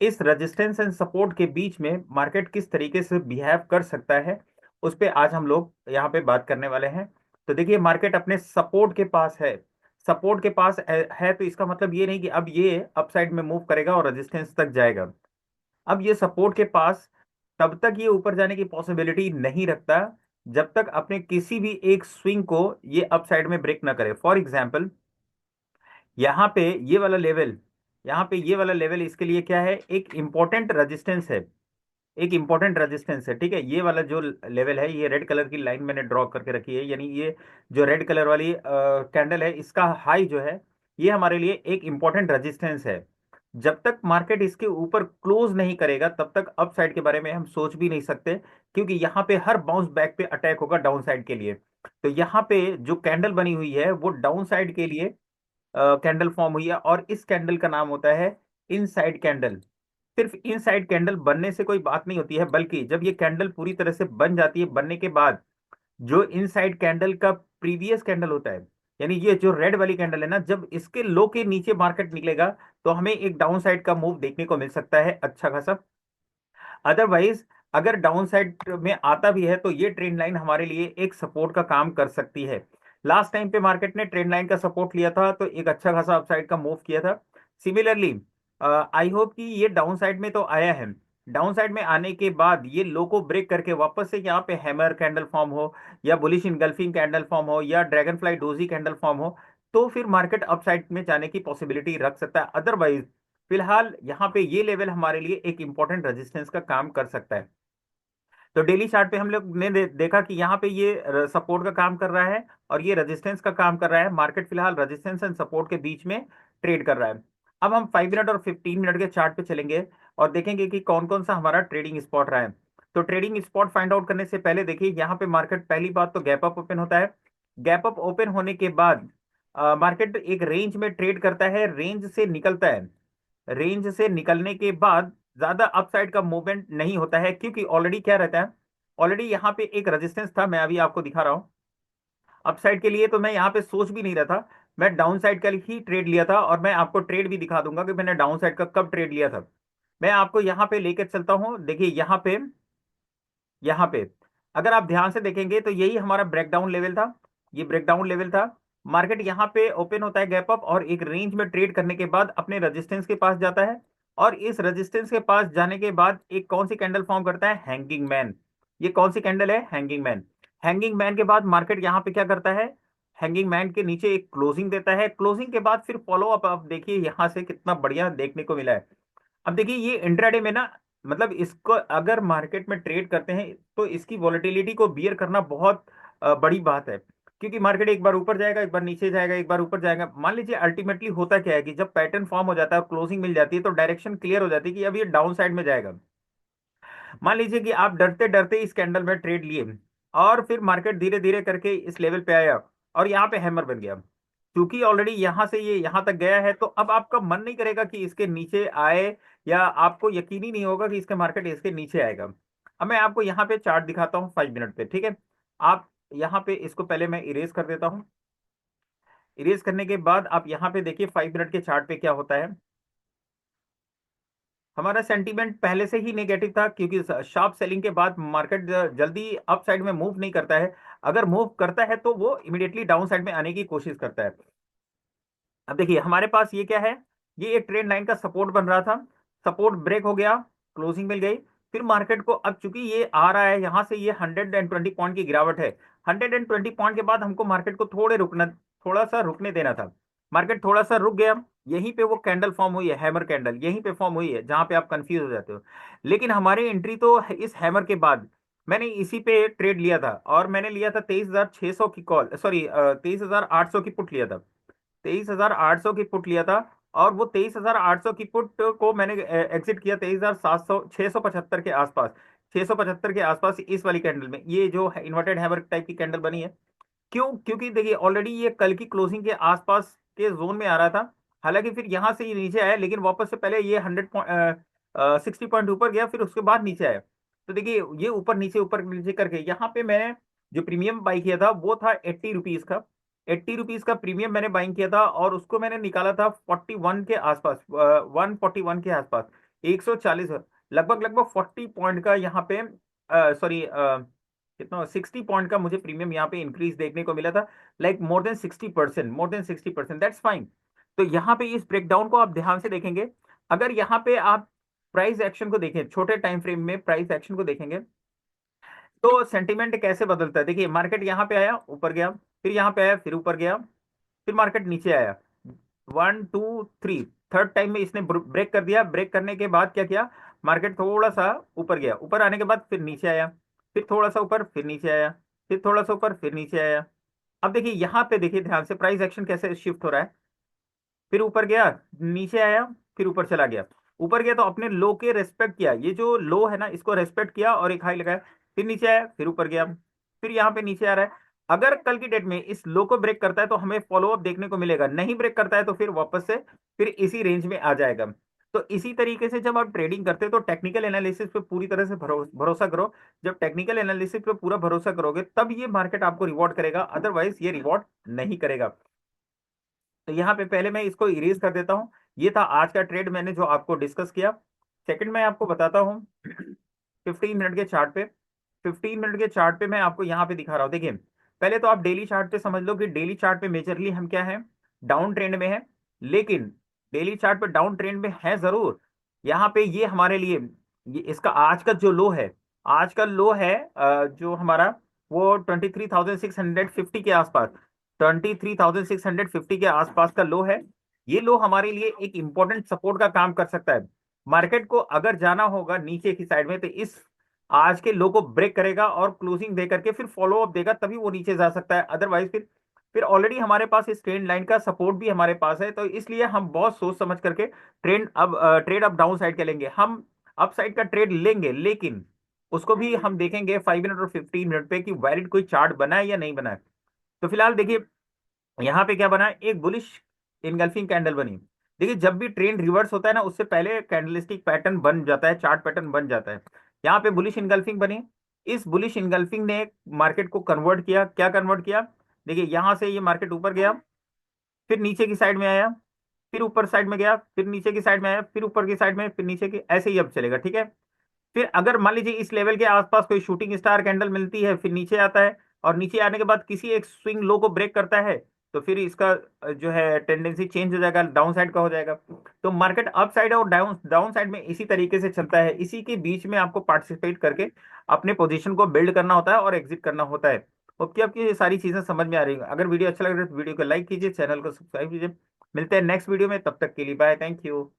इस resistance and support के बीच में मार्केट किस तरीके से बिहेव कर सकता है, उस पे आज हम लोग यहाँ पे बात करने वाले हैं। तो देखिए, मार्केट अपने सपोर्ट के पास है। सपोर्ट के पास है तो इसका मतलब ये नहीं कि अब ये अपसाइड में मूव करेगा और रेजिस्टेंस तक जाएगा। अब ये सपोर्ट के पास तब तक ये ऊपर जाने की पॉसिबिलिटी नहीं रखता जब तक अपने किसी भी एक स्विंग को ये अपसाइड में ब्रेक ना करे। फॉर एग्जाम्पल, यहाँ पे ये वाला लेवल, यहाँ पे ये वाला लेवल इसके लिए क्या है, एक इंपॉर्टेंट रेजिस्टेंस है। एक इंपॉर्टेंट रेजिस्टेंस है, ठीक है। ये वाला जो लेवल है, ये रेड कलर की लाइन मैंने ड्रॉ करके रखी है, यानी ये जो रेड कलर वाली कैंडल है, इसका हाई जो है, ये हमारे लिए एक इंपॉर्टेंट रेजिस्टेंस है। जब तक मार्केट इसके ऊपर क्लोज नहीं करेगा तब तक अप साइड के बारे में हम सोच भी नहीं सकते, क्योंकि यहाँ पे हर बाउंस बैक पे अटैक होगा डाउन साइड के लिए। तो यहाँ पे जो कैंडल बनी हुई है वो डाउन साइड के लिए कैंडल फॉर्म हुई है, और इस कैंडल का नाम होता है इनसाइड कैंडल। सिर्फ इनसाइड कैंडल बनने से कोई बात नहीं होती है, बल्कि जब ये कैंडल पूरी तरह से बन जाती है, बनने के बाद जो इनसाइड कैंडल का प्रीवियस कैंडल होता है, यानी ये जो रेड वाली कैंडल है ना, जब इसके लो के नीचे मार्केट निकलेगा तो हमें एक डाउन साइड का मूव देखने को मिल सकता है अच्छा खासा। अदरवाइज अगर डाउन साइड में आता भी है तो ये ट्रेंड लाइन हमारे लिए एक सपोर्ट का काम कर सकती है। लास्ट टाइम पे मार्केट ने ट्रेंड लाइन का सपोर्ट लिया था तो एक अच्छा खासा अपसाइड का मूव किया था। सिमिलरली आई होप कि ये डाउन साइड में तो आया है। डाउन साइड में आने के बाद ये लो को ब्रेक करके वापस से यहाँ पे हैमर कैंडल फॉर्म हो, या बुलिश इनगल्फिंग कैंडल फॉर्म हो, या dragon fly doji candle form हो, तो फिर मार्केट अपसाइड में जाने की पॉसिबिलिटी रख सकता है। अदरवाइज फिलहाल यहाँ पे ये लेवल हमारे लिए एक इंपॉर्टेंट रेजिस्टेंस का काम कर सकता है। तो डेली चार्ट पे हम लोग ने देखा कि यहाँ पे ये सपोर्ट का काम कर रहा है और ये रेजिस्टेंस का काम कर रहा है। मार्केट फिलहाल रेजिस्टेंस एंड सपोर्ट के बीच में ट्रेड कर रहा है। अब हम 5 मिनट और 15 मिनट के चार्ट पे चलेंगे और देखेंगे कि कौन कौन सा हमारा ट्रेडिंग स्पॉट रहा है। तो ट्रेडिंग स्पॉट फाइंड आउट करने से पहले देखिए, यहाँ पे मार्केट पहली बात तो गैप अप ओपन होता है। गैप अप ओपन होने के बाद मार्केट एक रेंज में ट्रेड करता है, रेंज से निकलता है। रेंज से निकलने के बाद ज्यादा अपसाइड का मूवमेंट नहीं होता है, क्योंकि ऑलरेडी क्या रहता है, ऑलरेडी यहाँ पे एक रेजिस्टेंस था, मैं अभी आपको दिखा रहा हूँ। अपसाइड के लिए तो मैं यहाँ पे सोच भी नहीं रहा था, मैं डाउन साइड का ही ट्रेड लिया था, और मैं आपको ट्रेड भी दिखा दूंगा कि मैंने डाउन साइड का कब ट्रेड लिया था। मैं आपको यहाँ पे लेकर चलता हूँ। देखिए यहाँ पे अगर आप ध्यान से देखेंगे तो यही हमारा ब्रेकडाउन लेवल था। ये ब्रेकडाउन लेवल था। मार्केट यहाँ पे ओपन होता है गैप अप, और एक रेंज में ट्रेड करने के बाद अपने रेजिस्टेंस के पास जाता है। और इस रेजिस्टेंस के पास जाने के बाद एक कौन सी कैंडल फॉर्म करता है, हैंगिंग मैन। ये कौन सी कैंडल है, हैंगिंग मैन। हैंगिंग मैन के बाद मार्केट यहाँ पे क्या करता है, हैंगिंग मैन के नीचे एक क्लोजिंग देता है। क्लोजिंग के बाद फिर फॉलो अप, आप देखिए यहाँ से कितना बढ़िया देखने को मिला है। अब देखिए ये इंट्राडे में ना, मतलब इसको अगर मार्केट में ट्रेड करते हैं तो इसकी वॉलेटिलिटी को बियर करना बहुत बड़ी बात है। क्योंकि मार्केट एक बार ऊपर जाएगा, एक बार नीचे जाएगा, एक बार ऊपर जाएगा। मान लीजिए अल्टीमेटली होता क्या है कि जब पैटर्न फॉर्म हो जाता है और क्लोजिंग मिल जाती है तो डायरेक्शन क्लियर हो जाती है कि अब ये डाउन साइड में जाएगा। मान लीजिए कि आप डरते डरते इस कैंडल में ट्रेड लिए, और फिर मार्केट धीरे धीरे करके इस लेवल पे आया और यहाँ पे हैमर बन गया। क्योंकि ऑलरेडी यहाँ से ये यहाँ तक गया है तो अब आपका मन नहीं करेगा कि इसके नीचे आए, या आपको यकीन ही नहीं होगा कि इसके मार्केट इसके नीचे आएगा। अब मैं आपको यहाँ पे चार्ट दिखाता हूँ 5 मिनट पे, ठीक है। आप यहाँ पे इसको पहले मैं इरेज कर देता हूँ। इरेज करने के बाद आप यहाँ पे देखिए 5 मिनट के चार्ट पे क्या होता है। हमारा सेंटीमेंट पहले से ही नेगेटिव था, क्योंकि शार्प सेलिंग के बाद मार्केट जल्दी अप साइड में मूव नहीं करता है। अगर मूव करता है तो वो इमीडिएटली डाउन साइड में आने की कोशिश करता है। अब देखिए हमारे पास ये क्या है, ये एक ट्रेंड लाइन का सपोर्ट बन रहा था। सपोर्ट ब्रेक हो गया, क्लोजिंग मिल गई। फिर मार्केट को अब चूंकि ये आ रहा है यहाँ से, ये 120 पॉइंट की गिरावट है। 120 पॉइंट के बाद हमको मार्केट को थोड़ा सा रुकने देना था। मार्केट थोड़ा सा रुक गया। यहीं पे वो कैंडल फॉर्म हुई है, हैमर कैंडल यहीं पे फॉर्म हुई है, जहां पे आप कंफ्यूज हो जाते हो। लेकिन हमारी एंट्री तो इस हैमर के बाद, मैंने इसी पे ट्रेड लिया था, और मैंने लिया था 23,600 की कॉल, सॉरी 23,800 की पुट लिया था। 23,800 की पुट लिया था। और वो 23,800 की पुट को मैंने एग्जिट किया 23,700 675 के आसपास। 675 के आसपास इस वाली कैंडल में, ये जो इन्वर्टेड हैमर टाइप की कैंडल बनी है। क्यों, क्योंकि देखिए ऑलरेडी ये कल की क्लोजिंग के आसपास के जोन में आ रहा था। हालांकि फिर यहां से ये नीचे आया, लेकिन वापस से पहले ये 60 पॉइंट ऊपर गया, फिर उसके बाद नीचे आया। तो देखिए ये ऊपर नीचे करके यहाँ पे मैंने जो प्रीमियम बाई किया था वो था 80 रुपीज का। 80 रुपीज का प्रीमियम मैंने बाइंग किया था, और उसको मैंने निकाला था 41 के आसपास, 141 के आसपास। 140, लगभग लगभग 40 पॉइंट का यहाँ पे, सॉरी कितना, 60 पॉइंट का मुझे प्रीमियम यहाँ पे इंक्रीज देखने को मिला था। Like more than 60%, more than 60%, that's fine. तो यहाँ पे इस ब्रेकडाउन को आप ध्यान से देखेंगे। अगर यहाँ पे आप प्राइस एक्शन को देखें, छोटे टाइम फ्रेम में प्राइस एक्शन को देखेंगे, तो सेंटिमेंट कैसे बदलता है। देखिए मार्केट यहाँ पे आया, ऊपर गया, फिर यहाँ पे आया, फिर ऊपर गया, फिर मार्केट नीचे आया, 1 2 3, थर्ड टाइम में इसने ब्रेक कर दिया। ब्रेक करने के बाद क्या किया, मार्केट थोड़ा सा ऊपर गया, ऊपर आने के बाद फिर नीचे आया, फिर थोड़ा सा ऊपर, फिर नीचे आया, फिर थोड़ा सा ऊपर, फिर नीचे आया। अब देखिए यहाँ पे, देखिए ध्यान से प्राइस एक्शन कैसे शिफ्ट हो रहा है। फिर ऊपर गया, नीचे आया, फिर ऊपर चला गया। ऊपर गया तो अपने लो के रेस्पेक्ट किया, ये जो लो है ना इसको रेस्पेक्ट किया और एक हाई लगाया, फिर नीचे आया, फिर ऊपर गया, फिर यहाँ पे नीचे आ रहा है। अगर कल की डेट में इस लो को ब्रेक करता है तो हमें फॉलो अप देखने को मिलेगा, नहीं ब्रेक करता है तो फिर वापस से फिर इसी रेंज में आ जाएगा। तो इसी तरीके से जब आप ट्रेडिंग करते हैं तो टेक्निकल एनालिसिस पे पूरी तरह से भरोसा करो। जब टेक्निकल एनालिसिस पे पूरा भरोसा करोगे तब ये मार्केट आपको रिवॉर्ड करेगा, अदरवाइज ये रिवॉर्ड नहीं करेगा। तो यहाँ पे पहले मैं इसको इरेज कर देता हूँ। ये था आज का ट्रेड, मैंने जो आपको डिस्कस किया। सेकंड मैं आपको बताता हूँ 15 मिनट के चार्ट पे। 15 मिनट के चार्ट पे मैं आपको यहाँ पे दिखा रहा हूँ। देखिए पहले तो आप डेली चार्ट पे समझ लो कि डेली चार्ट पे मेजरली हम क्या है, डाउन ट्रेंड में है। लेकिन डेली चार्ट पे डाउन ट्रेंड में है जरूर। यहाँ पे ये हमारे लिए, ये इसका आज का जो लो है, आज का लो है जो हमारा, वो 23,650 के आसपास, 23,650 के आसपास का लो है। ये लो हमारे लिए एक इंपॉर्टेंट सपोर्ट का काम कर सकता है। मार्केट को अगर जाना होगा नीचे की साइड में तो इस आज के लो को ब्रेक करेगा और क्लोजिंग दे करके फिर फॉलो अप देगा, तभी वो नीचे जा सकता है। अदरवाइज फिर ऑलरेडी हमारे पास इस ट्रेंड लाइन का सपोर्ट भी हमारे पास है। तो इसलिए हम बहुत सोच समझ करके ट्रेड अप डाउन साइड के लेंगे। हम अप साइड का ट्रेड लेंगे, लेकिन उसको भी हम देखेंगे 5 मिनट और 15 मिनट पे कि वैलिड कोई चार्ट बना है या नहीं बना है। तो फिलहाल देखिए यहाँ पे क्या बना है, एक बुलिश इनगल्फिंग कैंडल बनी। देखिए जब भी ट्रेंड रिवर्स होता है ना उससे पहले कैंडलस्टिक पैटर्न बन जाता है, चार्ट पैटर्न बन जाता है। यहाँ पे बुलिश इनगल्फिंग बनी। इस बुलिश इनगल्फिंग ने मार्केट को कन्वर्ट किया, क्या कन्वर्ट किया, देखिए यहां से ये मार्केट ऊपर गया, फिर नीचे की साइड में आया, फिर ऊपर साइड में गया, फिर नीचे की साइड में आया, फिर ऊपर की साइड में, फिर नीचे की, ऐसे ही अब चलेगा, ठीक है। फिर अगर मान लीजिए इस लेवल के आसपास कोई शूटिंग स्टार कैंडल मिलती है, फिर नीचे आता है और नीचे आने के बाद किसी एक स्विंग लो को ब्रेक करता है, तो फिर इसका जो है टेंडेंसी चेंज हो जाएगा, डाउन साइड का हो जाएगा। तो मार्केट अप साइड और डाउन डाउन साइड में इसी तरीके से चलता है। इसी के बीच में आपको पार्टिसिपेट करके अपने पोजीशन को बिल्ड करना होता है और एग्जिट करना होता है। ओके, आपकी ये सारी चीजें समझ में आ रही है। अगर वीडियो अच्छा लग रहा है तो वीडियो को लाइक कीजिए, चैनल को सब्सक्राइब कीजिए। मिलते हैं नेक्स्ट वीडियो में, तब तक के लिए बाय, थैंक यू।